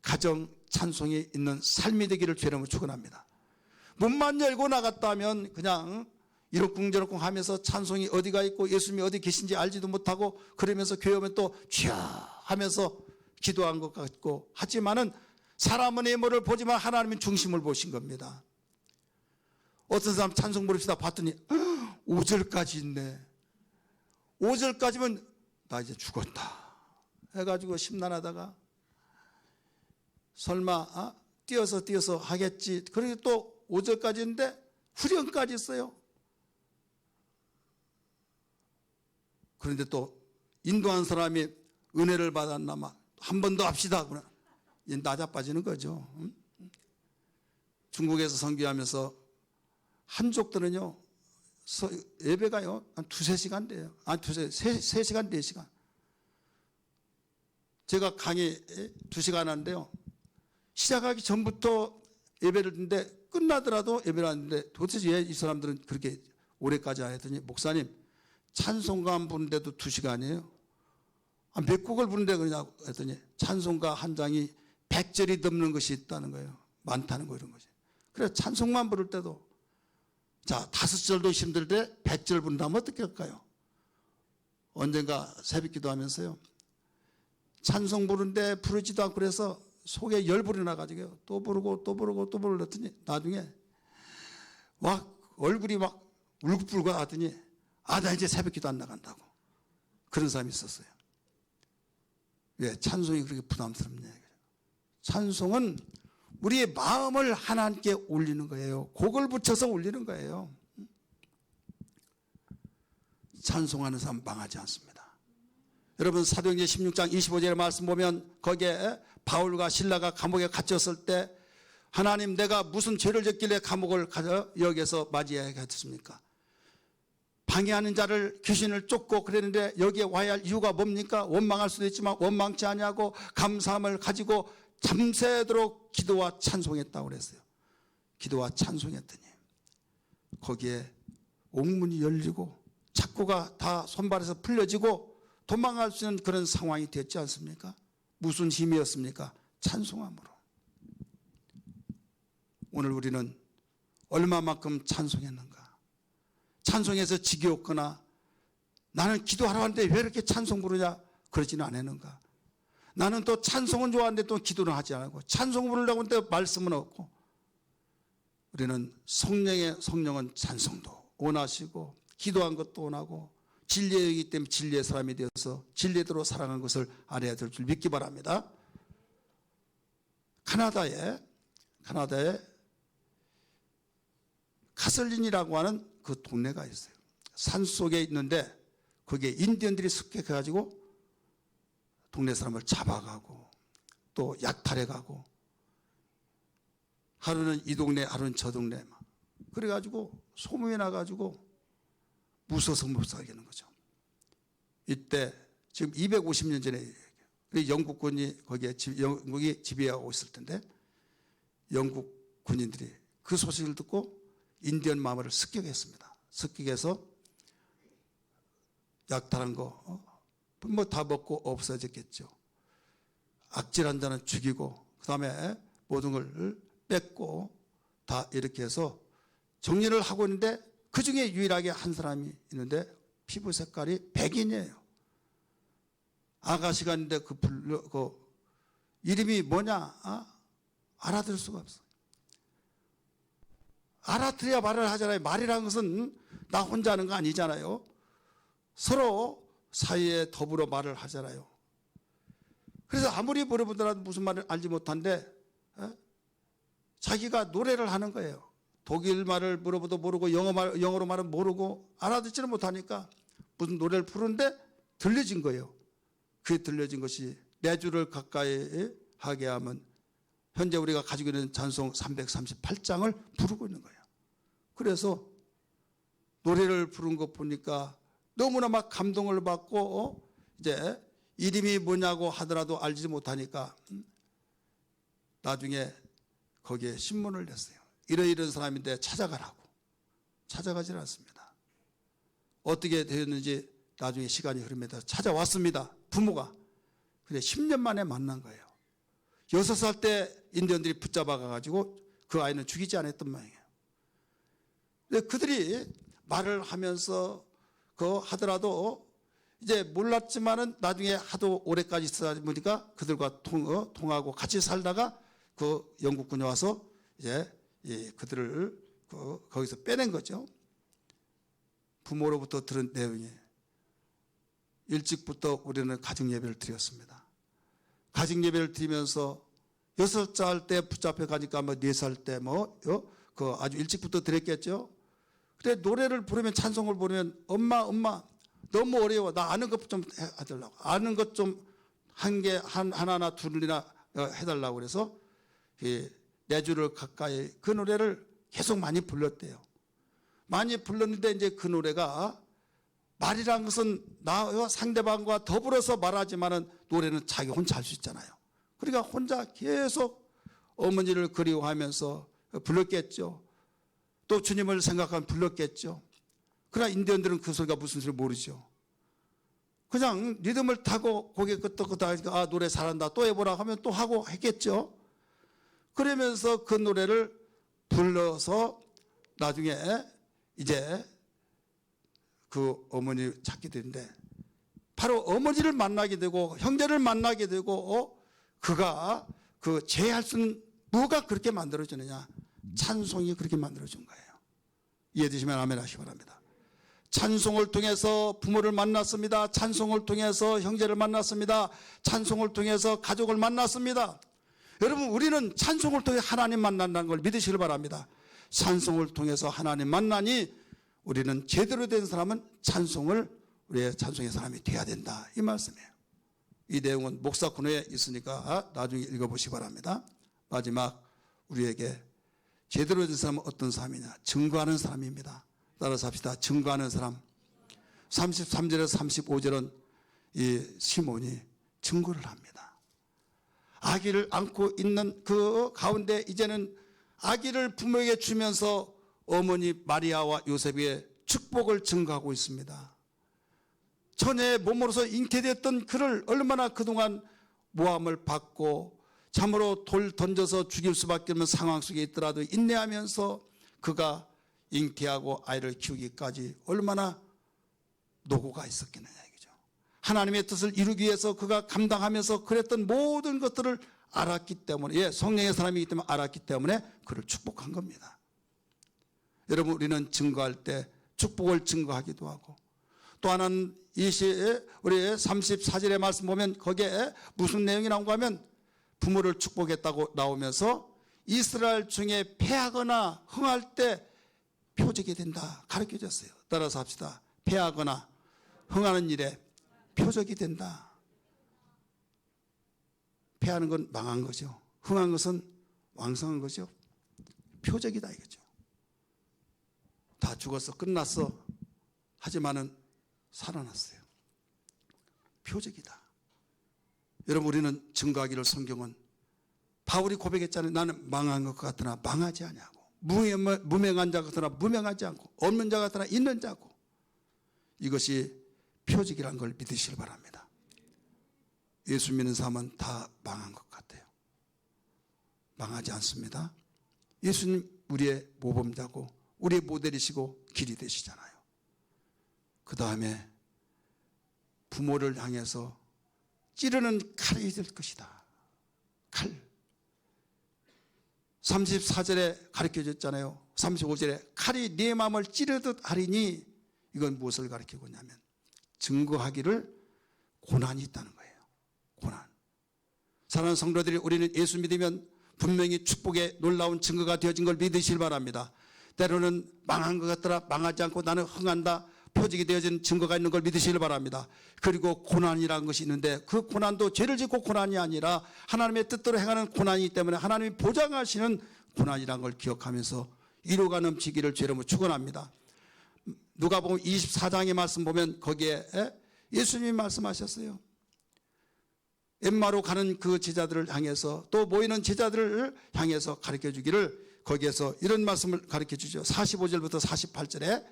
가정, 찬송이 있는 삶이 되기를 주의 이름으로 축원합니다. 문만 열고 나갔다면 그냥 이러쿵저러쿵 하면서 찬송이 어디가 있고 예수님이 어디 계신지 알지도 못하고 그러면서 교회 오면 또 쥐야 하면서 기도한 것 같고, 하지만은 사람은 외모를 보지만 하나님은 중심을 보신 겁니다. 어떤 사람 찬송 부릅시다 봤더니 5절까지 있네. 5절까지면 나 이제 죽었다 해가지고 심란하다가 설마 뛰어서 하겠지. 그러고 또 5절까지 있는데 후렴까지 있어요. 그런데 또 인도한 사람이 은혜를 받았나 막 한 번 더 합시다. 낮아빠지는 거죠. 중국에서 선교하면서 한족들은요 예배가요 한 2-3시간 돼요. 3시간 4시간. 제가 강의 2시간 하는데요, 시작하기 전부터 예배를 듣는데 끝나더라도 예배를 하는데 도대체 왜 이 사람들은 그렇게 오래까지 안 했더니, 목사님 찬송가 부르는데도 2시간이에요. 몇 곡을 부르는데 그러냐고 했더니 찬송가 한 장이 100절이 넘는 것이 있다는 거예요. 많다는 거 이런 거지. 그래서 찬송만 부를 때도 5절도 힘들때 100절 부른다면 어떻게 할까요? 언젠가 새벽 기도하면서요, 찬송 부르는데 부르지도 않고 그래서 속에 열불이 나가지고요, 또 부르고 그랬더니 나중에 막 얼굴이 막 울긋불긋 하더니 나 이제 새벽 기도 안 나간다고 그런 사람이 있었어요. 왜 찬송이 그렇게 부담스럽냐. 찬송은 우리의 마음을 하나님께 올리는 거예요. 곡을 붙여서 올리는 거예요. 찬송하는 사람 망하지 않습니다. 여러분 사도행전 16장 25절의 말씀 보면 거기에 바울과 실라가 감옥에 갇혔을 때 하나님 내가 무슨 죄를 졌길래 감옥을 가져 여기에서 맞이하게 했습니까? 방해하는 자를 귀신을 쫓고 그랬는데 여기에 와야 할 이유가 뭡니까? 원망할 수도 있지만 원망치 아니하고 감사함을 가지고 잠새도록 기도와 찬송했다고 그랬어요. 기도와 찬송했더니 거기에 옥문이 열리고 착고가 다 손발에서 풀려지고 도망갈 수 있는 그런 상황이 됐지 않습니까? 무슨 힘이었습니까? 찬송함으로. 오늘 우리는 얼마만큼 찬송했는가? 찬송에서 지겨웠거나 나는 기도하러 왔는데 왜 이렇게 찬송 부르냐 그러지는 않았는가? 나는 또 찬송은 좋아하는데 또 기도는 하지 않고 찬송 부르려고 하는데 말씀은 없고. 우리는 성령은 찬송도 원하시고 기도한 것도 원하고 진리이기 때문에 진리의 사람이 되어서 진리대로 살아가는 것을 알아야 될 줄 믿기 바랍니다. 카나다에 카슬린이라고 하는 그 동네가 있어요. 산 속에 있는데 거기에 인디언들이 습격해가지고 동네 사람을 잡아가고 또 약탈해가고 하루는 이 동네 하루는 저 동네 막 그래가지고 소문이 나가지고 무서워서 못 살겠는 거죠. 이때 지금 250년 전에 영국군이 거기에 영국이 지배하고 있을 텐데 영국 군인들이 그 소식을 듣고 인디언 마을을 습격했습니다. 습격해서 약탈한 거 뭐 다 먹고 없어졌겠죠. 악질한 자는 죽이고 그 다음에 모든 걸 뺏고 다 이렇게 해서 정리를 하고 있는데 그 중에 유일하게 한 사람이 있는데 피부 색깔이 백인이에요. 아가씨가 있는데 그 이름이 뭐냐? 알아들 수가 없어요. 알아들어야 말을 하잖아요. 말이라는 것은 나 혼자 하는 거 아니잖아요. 서로 사이에 더불어 말을 하잖아요. 그래서 아무리 물어보더라도 무슨 말을 알지 못한데 자기가 노래를 하는 거예요. 독일 말을 물어봐도 모르고 영어로 말은 모르고 알아듣지는 못하니까 무슨 노래를 부르는데 들려진 거예요. 그게 들려진 것이 내 주를 가까이 하게 하면 현재 우리가 가지고 있는 찬송 338장을 부르고 있는 거예요. 그래서 노래를 부른 거 보니까 너무나 막 감동을 받고 이제 이름이 뭐냐고 하더라도 알지 못하니까 나중에 거기에 신문을 냈어요. 이런 사람인데 찾아가라고. 찾아가질 않습니다. 어떻게 되었는지 나중에 시간이 흐르면서 찾아왔습니다. 부모가. 근데 10년 만에 만난 거예요. 6살 때 인디언들이 붙잡아 가지고 그 아이는 죽이지 않았던 모양이에요. 근데 그들이 말을 하면서 하더라도 이제 몰랐지만은 나중에 하도 오래까지 있다 보니까 그들과 통하고 같이 살다가 그 영국군이 와서 이제 그들을 거기서 빼낸 거죠. 부모로부터 들은 내용이 일찍부터 우리는 가정 예배를 드렸습니다. 가정 예배를 드리면서 6살 때 붙잡혀 가니까 뭐 4살 때 그 아주 일찍부터 드렸겠죠. 그래 노래를 부르면 찬송을 부르면 엄마 너무 어려워. 나 아는 것 좀 해달라고. 아는 것 좀 하나나 둘이나 해달라고 그래서 내 주를 가까이 그 노래를 계속 많이 불렀대요. 많이 불렀는데 이제 그 노래가 말이란 것은 나와 상대방과 더불어서 말하지만은 노래는 자기 혼자 할 수 있잖아요. 그러니까 혼자 계속 어머니를 그리워하면서 불렀겠죠. 또 주님을 생각하면 불렀겠죠. 그러나 인디언들은 그 소리가 무슨 소리 모르죠. 그냥 리듬을 타고 고개 끄덕끄덕 노래 잘한다 또 해보라 하면 또 하고 했겠죠. 그러면서 그 노래를 불러서 나중에 이제 그 어머니 찾게 되는데 바로 어머니를 만나게 되고 형제를 만나게 되고 그가 그 제할 수 있는 뭐가 그렇게 만들어지느냐. 찬송이 그렇게 만들어진 거예요. 이해되시면 아멘 하시기 바랍니다. 찬송을 통해서 부모를 만났습니다. 찬송을 통해서 형제를 만났습니다. 찬송을 통해서 가족을 만났습니다. 여러분 우리는 찬송을 통해 하나님 만난다는 걸 믿으시길 바랍니다. 찬송을 통해서 하나님 만나니 우리는 제대로 된 사람은 우리의 찬송의 사람이 돼야 된다 이 말씀이에요. 이 내용은 목사 권호에 있으니까 나중에 읽어보시기 바랍니다. 마지막 우리에게 제대로 된 사람은 어떤 사람이냐. 증거하는 사람입니다. 따라서 합시다. 증거하는 사람. 33절에서 35절은 이 시몬이 증거를 합니다. 아기를 안고 있는 그 가운데 이제는 아기를 부모에게 주면서 어머니 마리아와 요셉의 축복을 증거하고 있습니다. 처녀의 몸으로서 잉태되었던 그를 얼마나 그동안 모함을 받고 참으로 돌 던져서 죽일 수밖에 없는 상황 속에 있더라도 인내하면서 그가 잉태하고 아이를 키우기까지 얼마나 노고가 있었겠느냐 이거죠. 하나님의 뜻을 이루기 위해서 그가 감당하면서 그랬던 모든 것들을 알았기 때문에 성령의 사람이기 때문에 알았기 때문에 그를 축복한 겁니다. 여러분, 우리는 증거할 때 축복을 증거하기도 하고, 또 하나는 우리 34절의 말씀 보면 거기에 무슨 내용이 나온가 하면 부모를 축복했다고 나오면서 이스라엘 중에 패하거나 흥할 때 표적이 된다 가르쳐줬어요. 따라서 합시다. 패하거나 흥하는 일에 표적이 된다. 패하는 건 망한 거죠. 흥한 것은 왕성한 거죠. 표적이다 이거죠. 다 죽었어, 끝났어. 하지만은 살아났어요. 표적이다. 여러분, 우리는 증거하기를 성경은 바울이 고백했잖아요. 나는 망한 것 같으나 망하지 아니하고, 무명한 자 같으나 무명하지 않고, 없는 자 같으나 있는 자고. 이것이 표적이란 걸 믿으시길 바랍니다. 예수 믿는 사람은 다 망한 것 같아요. 망하지 않습니다. 예수님 우리의 모범자고 우리의 모델이시고 길이 되시잖아요. 그 다음에 부모를 향해서 찌르는 칼이 될 것이다. 칼. 34절에 가르쳐줬잖아요. 35절에 칼이 네 마음을 찌르듯 하리니, 이건 무엇을 가르치고 있냐면 증거하기를 고난이 있다는 거예요. 고난. 사랑하는 성도들이, 우리는 예수 믿으면 분명히 축복의 놀라운 증거가 되어진 걸 믿으시길 바랍니다. 때로는 망한 것 같더라 망하지 않고 나는 흥한다, 표적이 되어진 증거가 있는 걸 믿으시길 바랍니다. 그리고 고난이라는 것이 있는데 그 고난도 죄를 짓고 고난이 아니라 하나님의 뜻대로 행하는 고난이기 때문에 하나님이 보장하시는 고난이라는 걸 기억하면서 위로가 넘치기를 주 이름으로 축원합니다. 누가복음 24장의 말씀 보면 거기에 예수님이 말씀하셨어요. 엠마로 가는 그 제자들을 향해서, 또 모이는 제자들을 향해서 가르쳐 주기를, 거기에서 이런 말씀을 가르쳐 주죠. 45절부터 48절에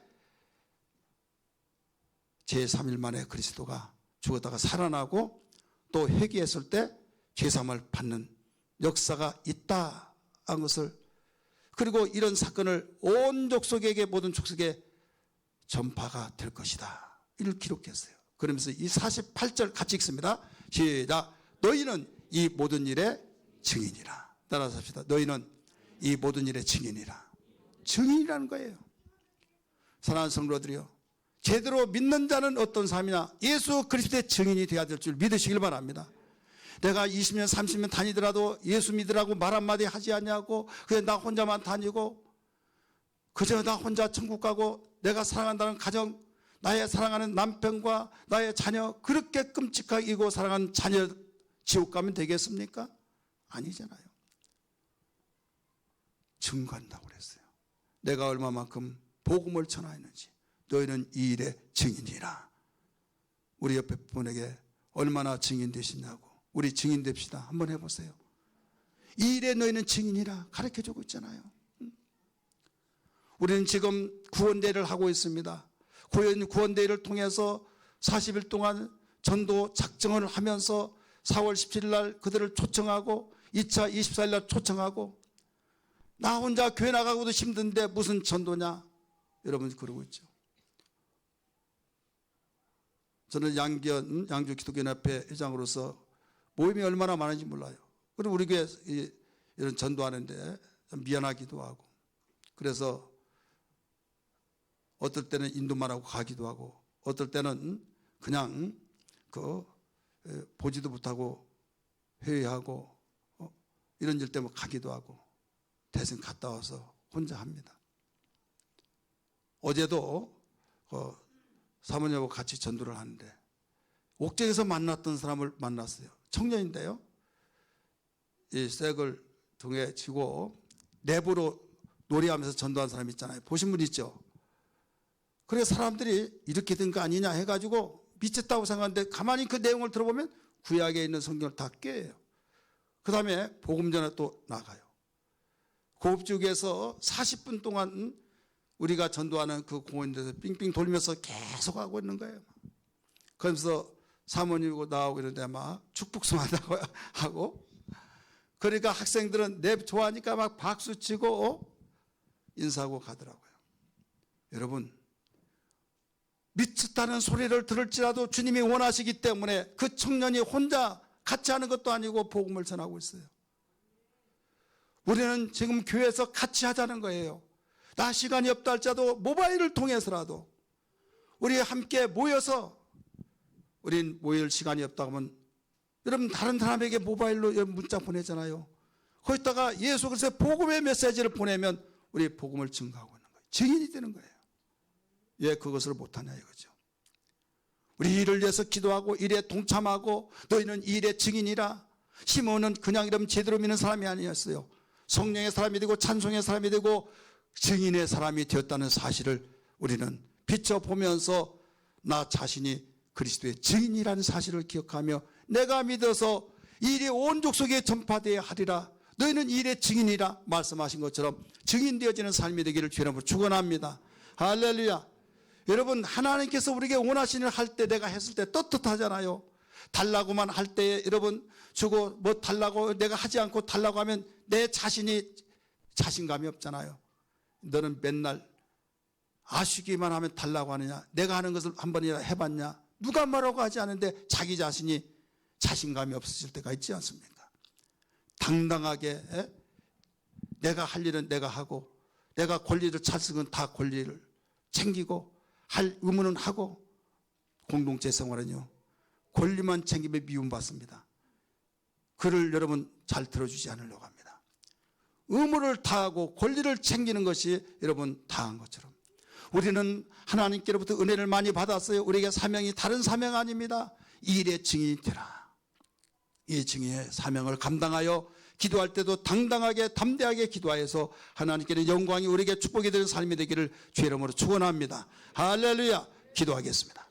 제3일 만에 그리스도가 죽었다가 살아나고 또 회개했을 때 죄사함을 받는 역사가 있다 한 것을, 그리고 이런 사건을 온 족속에게, 모든 족속에 전파가 될 것이다, 이를 기록했어요. 그러면서 이 48절 같이 읽습니다. 시작. 너희는 이 모든 일의 증인이라. 따라서 합시다. 너희는 이 모든 일의 증인이라. 증인이라는 거예요. 사랑하는 성도들이요, 제대로 믿는 자는 어떤 삶이냐, 예수 그리스도의 증인이 되어야 될 줄 믿으시길 바랍니다. 내가 20년 30년 다니더라도 예수 믿으라고 말 한마디 하지 않냐고, 그냥 나 혼자만 다니고 그저 나 혼자 천국 가고 내가 사랑한다는 가정, 나의 사랑하는 남편과 나의 자녀, 그렇게 끔찍하게 이고 사랑하는 자녀 지옥 가면 되겠습니까? 아니잖아요. 증거한다고 그랬어요. 내가 얼마만큼 복음을 전하였는지 너희는 이 일의 증인이라. 우리 옆에 분에게 얼마나 증인 되시냐고, 우리 증인 됩시다. 한번 해보세요. 이 일에 너희는 증인이라 가르쳐주고 있잖아요. 우리는 지금 구원대회를 하고 있습니다. 구원대회를 통해서 40일 동안 전도 작정을 하면서 4월 17일 날 그들을 초청하고 2차 24일 날 초청하고, 나 혼자 교회 나가고도 힘든데 무슨 전도냐, 여러분 그러고 있죠. 저는 양주 기독교연합회 회장으로서 모임이 얼마나 많은지 몰라요. 그리고 우리 교회 이런 전도하는데 미안하기도 하고, 그래서 어떨 때는 인도만 하고 가기도 하고, 어떨 때는 그냥 보지도 못하고 회의하고 이런 일 때문에 가기도 하고, 대신 갔다 와서 혼자 합니다. 어제도 사모님하고 같이 전도를 하는데 옥정에서 만났던 사람을 만났어요. 청년인데요, 이 색을 등에 쥐고 내부로 노래하면서 전도한 사람 있잖아요. 보신 분 있죠? 그래 사람들이 이렇게 된 거 아니냐 해가지고 미쳤다고 생각하는데 가만히 그 내용을 들어보면 구약에 있는 성경을 다 꿰요. 그 다음에 복음 전에 또 나가요. 고급지구에서 40분 동안 우리가 전도하는 그 공원에서 빙빙 돌면서 계속 하고 있는 거예요. 그러면서 사모님이고 나오고 이러는데 막 축복송한다고 하고, 그러니까 학생들은 내 좋아하니까 막 박수치고 인사하고 가더라고요. 여러분, 미쳤다는 소리를 들을지라도 주님이 원하시기 때문에 그 청년이 혼자 같이 하는 것도 아니고 복음을 전하고 있어요. 우리는 지금 교회에서 같이 하자는 거예요. 나 시간이 없다 할지라도 모바일을 통해서라도 우리 함께 모여서, 우린 모일 시간이 없다 하면 여러분 다른 사람에게 모바일로 문자 보내잖아요. 거기다가 예수 그리스도의 복음의 메시지를 보내면 우리 복음을 증거하고 있는 거예요. 증인이 되는 거예요. 왜 그것을 못하냐 이거죠. 우리 일을 위해서 기도하고 일에 동참하고 너희는 일의 증인이라. 시몬은 그냥 이러면 제대로 믿는 사람이 아니었어요. 성령의 사람이 되고 찬송의 사람이 되고 증인의 사람이 되었다는 사실을 우리는 비춰보면서 나 자신이 그리스도의 증인이라는 사실을 기억하며 내가 믿어서 일이 온 족속에 전파되어야 하리라. 너희는 일의 증인이라 말씀하신 것처럼 증인되어지는 삶이 되기를 주의 이름으로 축원합니다. 할렐루야. 여러분 하나님께서 우리에게 원하시는 일 할 때 내가 했을 때 떳떳하잖아요. 달라고만 할 때 여러분 주고 뭐 달라고 내가 하지 않고 달라고 하면 내 자신이 자신감이 없잖아요. 너는 맨날 아쉬기만 하면 달라고 하느냐. 내가 하는 것을 한 번이나 해봤냐. 누가 뭐라고 하지 않은데 자기 자신이 자신감이 없으실 때가 있지 않습니까? 당당하게 내가 할 일은 내가 하고 내가 권리를 찾으면 다 권리를 챙기고 할 의무는 하고. 공동체 생활은요 권리만 챙기면 미움받습니다. 그를 여러분 잘 들어주지 않으려고 합니다. 의무를 다하고 권리를 챙기는 것이 여러분 다한 것처럼 우리는 하나님께로부터 은혜를 많이 받았어요. 우리에게 사명이 다른 사명 아닙니다. 이 일의 증인이 되라. 이 증인의 사명을 감당하여 기도할 때도 당당하게 담대하게 기도하여서 하나님께는 영광이 우리에게 축복이 되는 삶이 되기를 주의 이름으로 축원합니다. 할렐루야. 기도하겠습니다.